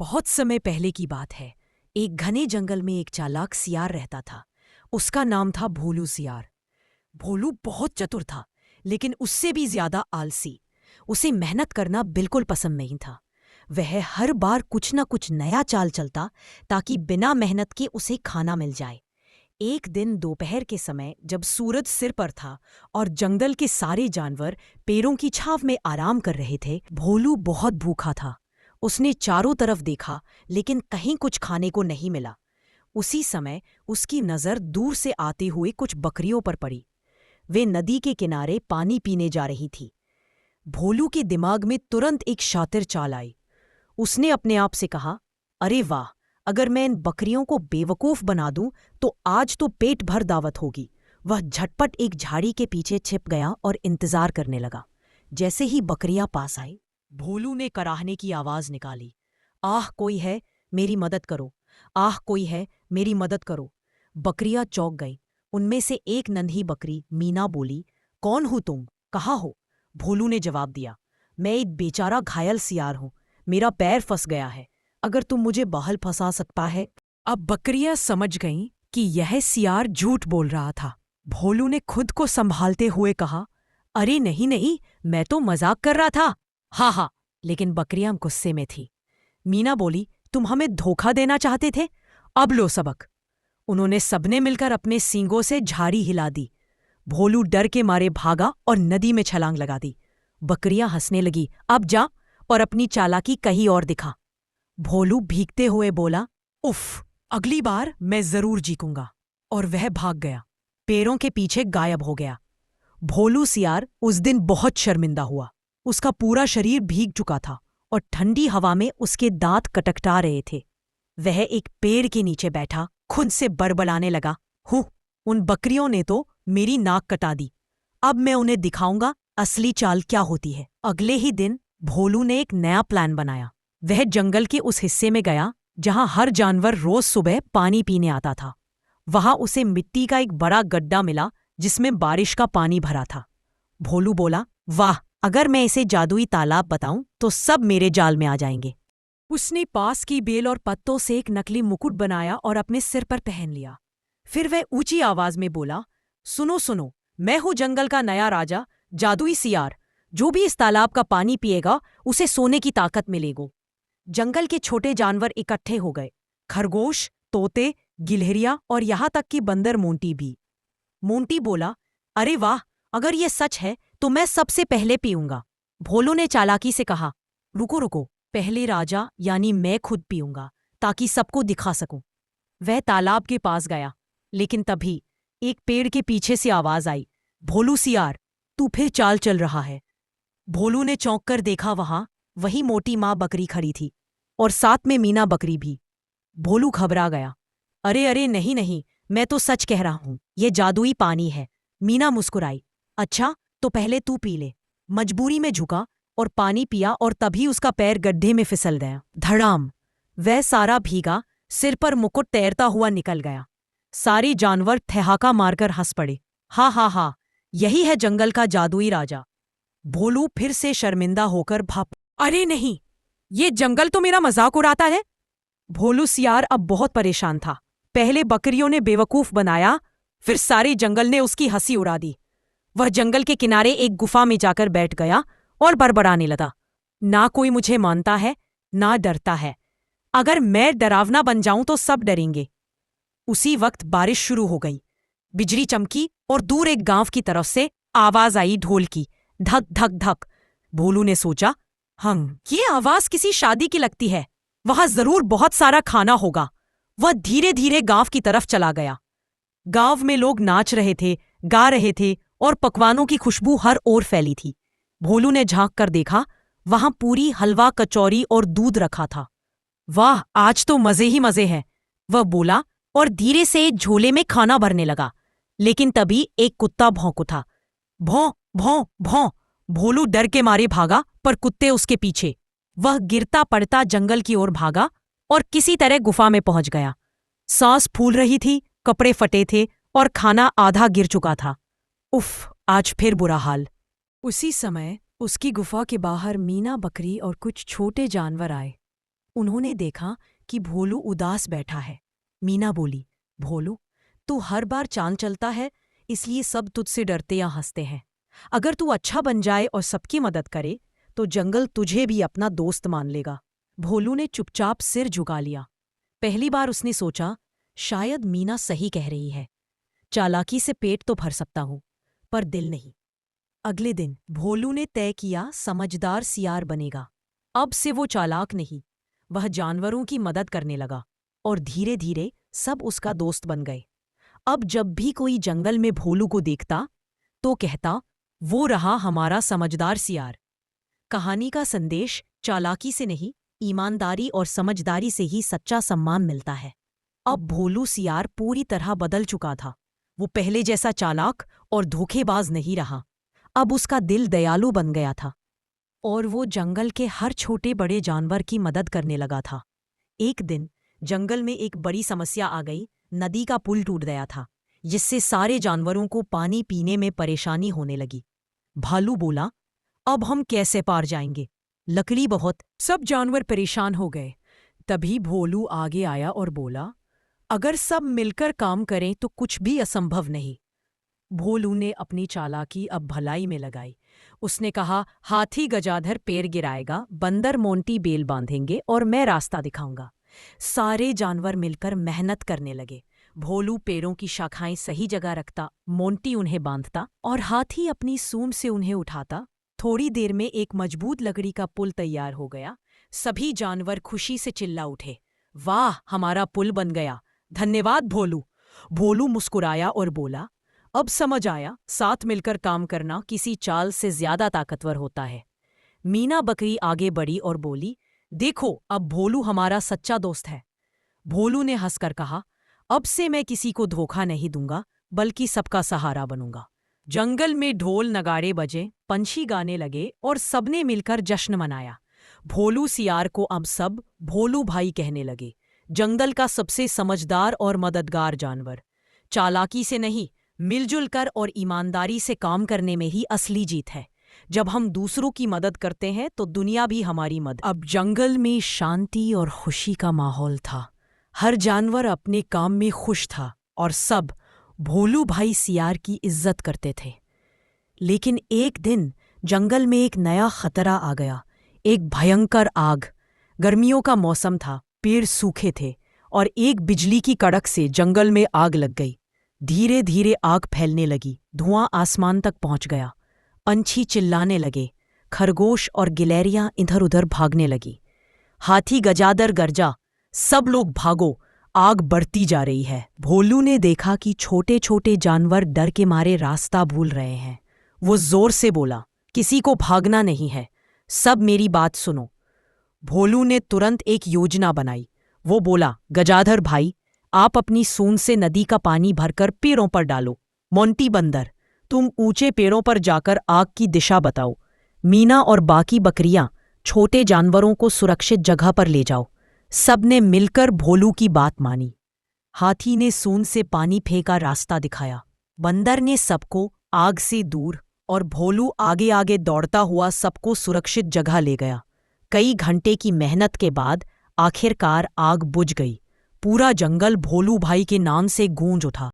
बहुत समय पहले की बात है। एक घने जंगल में एक चालाक सियार रहता था। उसका नाम था भोलू सियार। भोलू बहुत चतुर था, लेकिन उससे भी ज्यादा आलसी। उसे मेहनत करना बिल्कुल पसंद नहीं था। वह हर बार कुछ न कुछ नया चाल चलता ताकि बिना मेहनत के उसे खाना मिल जाए। एक दिन दोपहर के समय जब सूरज सिर पर था और जंगल के सारे जानवर पेड़ों की छांव में आराम कर रहे थे, भोलू बहुत भूखा था। उसने चारों तरफ देखा, लेकिन कहीं कुछ खाने को नहीं मिला। उसी समय उसकी नजर दूर से आते हुए कुछ बकरियों पर पड़ी। वे नदी के किनारे पानी पीने जा रही थी। भोलू के दिमाग में तुरंत एक शातिर चाल आई। उसने अपने आप से कहा, अरे वाह, अगर मैं इन बकरियों को बेवकूफ बना दूं तो आज तो पेट भर दावत होगी। वह झटपट एक झाड़ी के पीछे छिप गया और इंतजार करने लगा। जैसे ही बकरियां पास आई, भोलू ने कराहने की आवाज निकाली, आह कोई है, मेरी मदद करो। आह कोई है, मेरी मदद करो। बकरियां चौंक गईं। उनमें से एक नन्ही बकरी मीना बोली, कौन हो तुम, कहाँ हो? भोलू ने जवाब दिया, मैं एक बेचारा घायल सियार हूं। मेरा पैर फंस गया है। अगर तुम मुझे बाहर फंसा सकता है। अब बकरियां समझ गईं कि यह सियार झूठ बोल रहा था। भोलू ने खुद को संभालते हुए कहा, अरे नहीं नहीं, मैं तो मजाक कर रहा था। हाँ हाँ। लेकिन बकरियां गुस्से में थी। मीना बोली, तुम हमें धोखा देना चाहते थे, अब लो सबक। उन्होंने सबने मिलकर अपने सींगों से झाड़ी हिला दी। भोलू डर के मारे भागा और नदी में छलांग लगा दी। बकरियां हंसने लगी, अब जा और अपनी चालाकी कहीं और दिखा। भोलू भीगते हुए बोला, उफ, अगली बार मैं जरूर जीतूंगा। और वह भाग गया, पेड़ों के पीछे गायब हो गया। भोलू सियार उस दिन बहुत शर्मिंदा हुआ। उसका पूरा शरीर भीग चुका था और ठंडी हवा में उसके दांत कटकटा रहे थे। वह एक पेड़ के नीचे बैठा खुद से बड़बड़ाने लगा, हूँ, उन बकरियों ने तो मेरी नाक कटा दी। अब मैं उन्हें दिखाऊंगा असली चाल क्या होती है। अगले ही दिन भोलू ने एक नया प्लान बनाया। वह जंगल के उस हिस्से में गया जहां हर जानवर रोज सुबह पानी पीने आता था। वहां उसे मिट्टी का एक बड़ा गड्ढा मिला जिसमें बारिश का पानी भरा था। भोलू बोला, वाह, अगर मैं इसे जादुई तालाब बताऊं तो सब मेरे जाल में आ जाएंगे। उसने पास की बेल और पत्तों से एक नकली मुकुट बनाया और अपने सिर पर पहन लिया। फिर वह ऊंची आवाज में बोला, सुनो सुनो, मैं हूं जंगल का नया राजा, जादुई सियार। जो भी इस तालाब का पानी पिएगा उसे सोने की ताकत मिलेगी। जंगल के छोटे जानवर इकट्ठे हो गए, खरगोश, तोते, गिलहरियां और यहां तक कि बंदर मोंटी भी। मोंटी बोला, अरे वाह, अगर ये सच है तो मैं सबसे पहले पीऊंगा। भोलू ने चालाकी से कहा, रुको रुको, पहले राजा यानी मैं खुद पीऊंगा ताकि सबको दिखा सकूं। वह तालाब के पास गया, लेकिन तभी एक पेड़ के पीछे से आवाज आई, भोलू सियार, तू फिर चाल चल रहा है। भोलू ने चौंक कर देखा, वहां वही मोटी माँ बकरी खड़ी थी और साथ में मीना बकरी भी। भोलू घबरा गया, अरे अरे नहीं नहीं, मैं तो सच कह रहा हूं, ये जादुई पानी है। मीना मुस्कुराई, अच्छा तो पहले तू पी ले। मजबूरी में झुका और पानी पिया और तभी उसका पैर गड्ढे में फिसल गया। धड़ाम, वह सारा भीगा, सिर पर मुकुट तैरता हुआ निकल गया। सारे जानवर ठहाका मारकर हंस पड़े, हा हा हा, यही है जंगल का जादुई राजा। भोलू फिर से शर्मिंदा होकर भाप, अरे नहीं, ये जंगल तो मेरा मजाक उड़ाता है। भोलू सियार अब बहुत परेशान था। पहले बकरियों ने बेवकूफ बनाया, फिर सारे जंगल ने उसकी हंसी उड़ा दी। वह जंगल के किनारे एक गुफा में जाकर बैठ गया और बड़बड़ाने लगा, ना कोई मुझे मानता है, ना डरता है। अगर मैं डरावना बन जाऊं तो सब डरेंगे। उसी वक्त बारिश शुरू हो गई। बिजली चमकी और दूर एक गांव की तरफ से आवाज आई, ढोल की, धक धक धक। भोलू ने सोचा, ये आवाज किसी शादी की लगती है, वहां जरूर बहुत सारा खाना होगा। वह धीरे धीरे गांव की तरफ चला गया। गांव में लोग नाच रहे थे, गा रहे थे और पकवानों की खुशबू हर ओर फैली थी। भोलू ने झांक कर देखा, वहां पूरी हलवा, कचौरी और दूध रखा था। वाह, आज तो मजे ही मजे हैं, वह बोला और धीरे से एक झोले में खाना भरने लगा। लेकिन तभी एक कुत्ता भौंक उठा, भौं भौं भौं। भोलू डर के मारे भागा, पर कुत्ते उसके पीछे। वह गिरता पड़ता जंगल की ओर भागा और किसी तरह गुफा में पहुंच गया। सांस फूल रही थी, कपड़े फटे थे और खाना आधा गिर चुका था। उफ, आज फिर बुरा हाल। उसी समय उसकी गुफा के बाहर मीना बकरी और कुछ छोटे जानवर आए। उन्होंने देखा कि भोलू उदास बैठा है। मीना बोली, भोलू, तू हर बार चाल चलता है, इसलिए सब तुझसे डरते या हंसते हैं। अगर तू अच्छा बन जाए और सबकी मदद करे तो जंगल तुझे भी अपना दोस्त मान लेगा। भोलू ने चुपचाप सिर झुका लिया। पहली बार उसने सोचा, शायद मीना सही कह रही है। चालाकी से पेट तो भर सकता हूं, पर दिल नहीं। अगले दिन भोलू ने तय किया, समझदार सियार बनेगा। अब से वो चालाक नहीं, वह जानवरों की मदद करने लगा और धीरे धीरे सब उसका दोस्त बन गए। अब जब भी कोई जंगल में भोलू को देखता तो कहता, वो रहा हमारा समझदार सियार। कहानी का संदेश, चालाकी से नहीं, ईमानदारी और समझदारी से ही सच्चा सम्मान मिलता है। अब भोलू सियार पूरी तरह बदल चुका था। वो पहले जैसा चालाक और धोखेबाज नहीं रहा। अब उसका दिल दयालु बन गया था और वो जंगल के हर छोटे बड़े जानवर की मदद करने लगा था। एक दिन जंगल में एक बड़ी समस्या आ गई। नदी का पुल टूट गया था, जिससे सारे जानवरों को पानी पीने में परेशानी होने लगी। भालू बोला, अब हम कैसे पार जाएंगे? लकड़ी बहुत। सब जानवर परेशान हो गए। तभी भोलू आगे आया और बोला, अगर सब मिलकर काम करें तो कुछ भी असंभव नहीं। भोलू ने अपनी चालाकी अब भलाई में लगाई। उसने कहा, हाथी गजाधर पेड़ गिराएगा, बंदर मोंटी बेल बांधेंगे और मैं रास्ता दिखाऊंगा। सारे जानवर मिलकर मेहनत करने लगे। भोलू पेड़ों की शाखाएं सही जगह रखता, मोंटी उन्हें बांधता और हाथी अपनी सूंड से उन्हें उठाता। थोड़ी देर में एक मजबूत लकड़ी का पुल तैयार हो गया। सभी जानवर खुशी से चिल्ला उठे, वाह, हमारा पुल बन गया, धन्यवाद भोलू। भोलू मुस्कुराया और बोला, अब समझ आया, साथ मिलकर काम करना किसी चाल से ज्यादा ताकतवर होता है। मीना बकरी आगे बढ़ी और बोली, देखो, अब भोलू हमारा सच्चा दोस्त है। भोलू ने हंसकर कहा, अब से मैं किसी को धोखा नहीं दूंगा, बल्कि सबका सहारा बनूंगा। जंगल में ढोल नगाड़े बजे, पंछी गाने लगे और सबने मिलकर जश्न मनाया। भोलू सियार को अब सब भोलू भाई कहने लगे। जंगल का सबसे समझदार और मददगार जानवर। चालाकी से नहीं, मिलजुल कर और ईमानदारी से काम करने में ही असली जीत है। जब हम दूसरों की मदद करते हैं तो दुनिया भी हमारी मदद। अब जंगल में शांति और खुशी का माहौल था। हर जानवर अपने काम में खुश था और सब भोलू भाई सियार की इज्जत करते थे। लेकिन एक दिन जंगल में एक नया खतरा आ गया, एक भयंकर आग। गर्मियों का मौसम था, पेड़ सूखे थे और एक बिजली की कड़क से जंगल में आग लग गई। धीरे धीरे आग फैलने लगी, धुआं आसमान तक पहुंच गया। पंछी चिल्लाने लगे, खरगोश और गिलहरियां इधर उधर भागने लगी। हाथी गजादर गर्जा, सब लोग भागो, आग बढ़ती जा रही है। भोलू ने देखा कि छोटे छोटे जानवर डर के मारे रास्ता भूल रहे हैं। वो जोर से बोला, किसी को भागना नहीं है, सब मेरी बात सुनो। भोलू ने तुरंत एक योजना बनाई। वो बोला, गजाधर भाई, आप अपनी सूंड से नदी का पानी भरकर पेड़ों पर डालो। मोंटी बंदर, तुम ऊंचे पेड़ों पर जाकर आग की दिशा बताओ। मीना और बाकी बकरियां छोटे जानवरों को सुरक्षित जगह पर ले जाओ। सबने मिलकर भोलू की बात मानी। हाथी ने सूंड से पानी फेंका, रास्ता दिखाया। बंदर ने सबको आग से दूर और भोलू आगे आगे दौड़ता हुआ सबको सुरक्षित जगह ले गया। कई घंटे की मेहनत के बाद आखिरकार आग बुझ गई। पूरा जंगल भोलू भाई के नाम से गूंज उठा।